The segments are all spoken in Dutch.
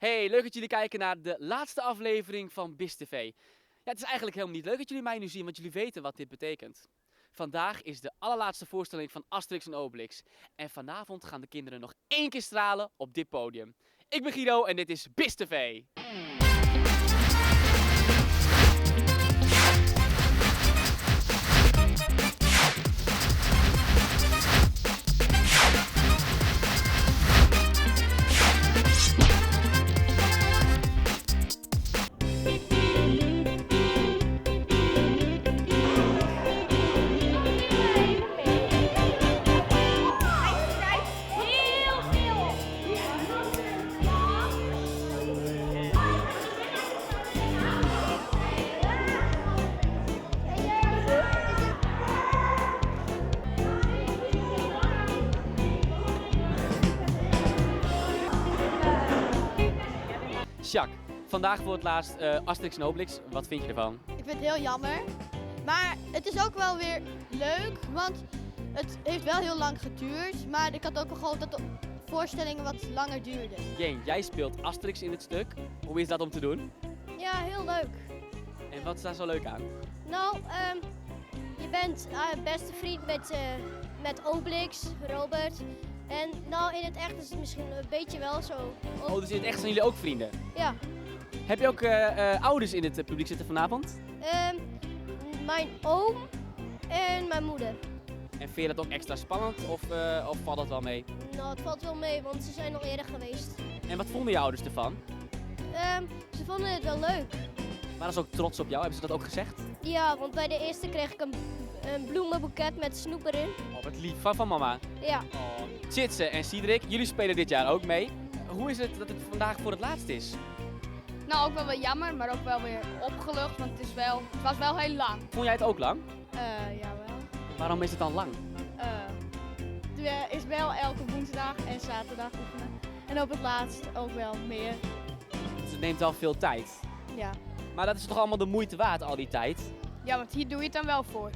Hey, leuk dat jullie kijken naar de laatste aflevering van BIS TV. Ja, het is eigenlijk helemaal niet leuk dat jullie mij nu zien, want jullie weten wat dit betekent. Vandaag is de allerlaatste voorstelling van Asterix en Obelix. En vanavond gaan de kinderen nog 1 keer stralen op dit podium. Ik ben Guido en dit is BIS TV. Jacques, vandaag voor het laatst Asterix en Obelix. Wat vind je ervan? Ik vind het heel jammer. Maar het is ook wel weer leuk, want het heeft wel heel lang geduurd. Maar ik had ook wel gehoopt dat de voorstellingen wat langer duurden. Jane, jij speelt Asterix in het stuk. Hoe is dat om te doen? Ja, heel leuk. En wat is daar zo leuk aan? Nou, je bent beste vriend met Obelix, Robert. En nou, in het echt is het misschien een beetje wel zo. Oh, dus in het echt zijn jullie ook vrienden? Ja. Heb je ook ouders in het publiek zitten vanavond? Mijn oom en mijn moeder. En vind je dat ook extra spannend of valt dat wel mee? Nou, het valt wel mee, want ze zijn nog eerder geweest. En wat vonden je ouders ervan? Ze vonden het wel leuk. Waren ze ook trots op jou? Hebben ze dat ook gezegd? Ja, want bij de eerste kreeg ik een bloemenboeket met snoep erin. Oh, wat lief. Van mama. Ja. Oh. Tjitse en Siedrik, jullie spelen dit jaar ook mee. Hoe is het dat het vandaag voor het laatst is? Nou, ook wel weer jammer, maar ook wel weer opgelucht, want het was wel heel lang. Vond jij het ook lang? Jawel. Waarom is het dan lang? Er is wel elke woensdag en zaterdag oefenen. En op het laatst ook wel meer. Dus het neemt wel veel tijd. Ja. Maar dat is toch allemaal de moeite waard, al die tijd? Ja, want hier doe je het dan wel voor.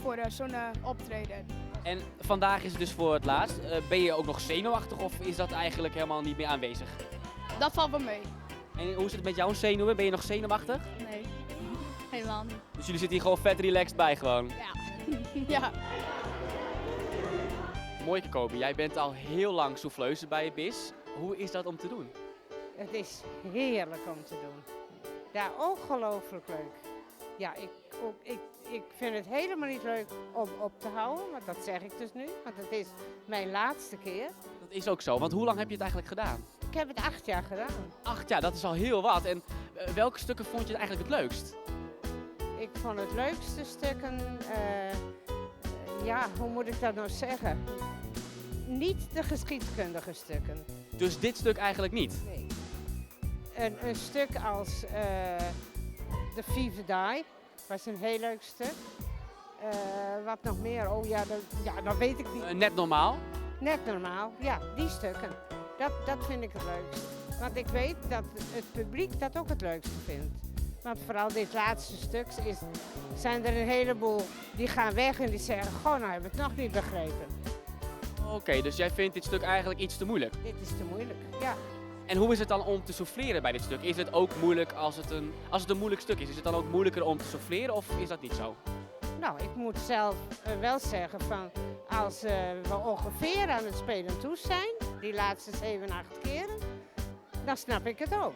Voor zo'n optreden. En vandaag is het dus voor het laatst. Ben je ook nog zenuwachtig of is dat eigenlijk helemaal niet meer aanwezig? Dat valt wel mee. En hoe zit het met jouw zenuwen? Ben je nog zenuwachtig? Nee, helemaal niet. Dus jullie zitten hier gewoon vet relaxed bij gewoon? Ja. Ja. Mooi Kobe, jij bent al heel lang souffleuse bij BIS. Hoe is dat om te doen? Het is heerlijk om te doen. Ja, ongelooflijk leuk. Ja, ik vind het helemaal niet leuk om op te houden, want dat zeg ik dus nu. Want het is mijn laatste keer. Dat is ook zo, want hoe lang heb je het eigenlijk gedaan? Ik heb het 8 jaar gedaan. 8 jaar, dat is al heel wat. En welke stukken vond je eigenlijk het leukst? Ik vond het leukste stukken, ja, hoe moet ik dat nou zeggen? Niet de geschiedkundige stukken. Dus dit stuk eigenlijk niet? Nee. Een stuk als de Vive Die was een heel leuk stuk. Wat nog meer? Oh ja, dat weet ik niet. Net normaal. Net normaal, ja, die stukken. Dat vind ik het leukst. Want ik weet dat het publiek dat ook het leukste vindt. Want vooral dit laatste stuk zijn er een heleboel die gaan weg en die zeggen, goh, nou hebben we het nog niet begrepen. Oké, dus jij vindt dit stuk eigenlijk iets te moeilijk. Dit is te moeilijk, ja. En hoe is het dan om te souffleren bij dit stuk? Is het ook moeilijk als het een moeilijk stuk is? Is het dan ook moeilijker om te souffleren of is dat niet zo? Nou, ik moet zelf wel zeggen van als we ongeveer aan het spelen toe zijn, die laatste 7, 8 keren, dan snap ik het ook.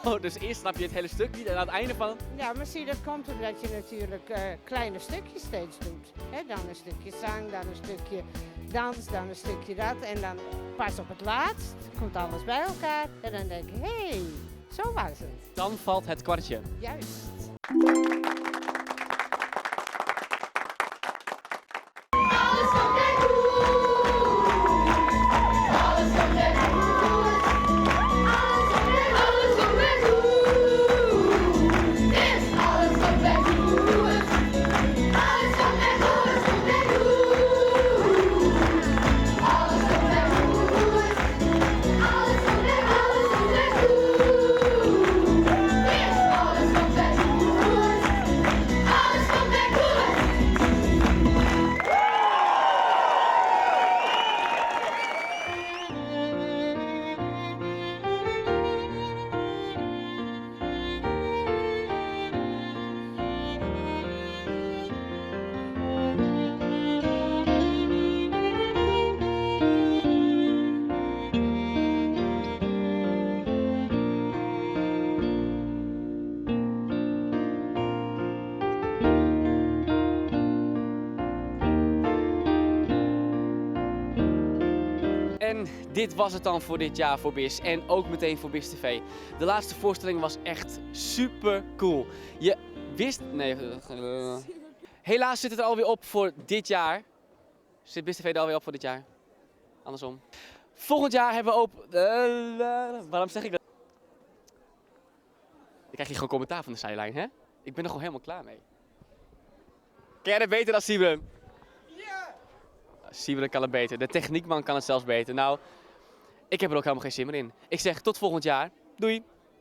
Oh, dus eerst snap je het hele stuk niet en aan het einde van... Ja, maar zie, dat komt omdat je natuurlijk kleine stukjes steeds doet. Hè, dan een stukje zang, dan een stukje dans, dan een stukje dat. En dan pas op het laatst komt alles bij elkaar. En dan denk je, hé, zo was het. Dan valt het kwartje. Juist. Alles komt En dit was het dan voor dit jaar voor BIS. En ook meteen voor BIS TV. De laatste voorstelling was echt super cool. Je wist... Nee. Helaas zit het er alweer op voor dit jaar. Zit BIS TV er alweer op voor dit jaar? Andersom. Volgend jaar hebben we ook... waarom zeg ik dat? Ik krijg hier gewoon commentaar van de zijlijn, hè? Ik ben er gewoon helemaal klaar mee. Ken jij het beter dan Siebren? Ja! Siebren kan het beter. De techniekman kan het zelfs beter. Nou, ik heb er ook helemaal geen zin meer in. Ik zeg tot volgend jaar. Doei!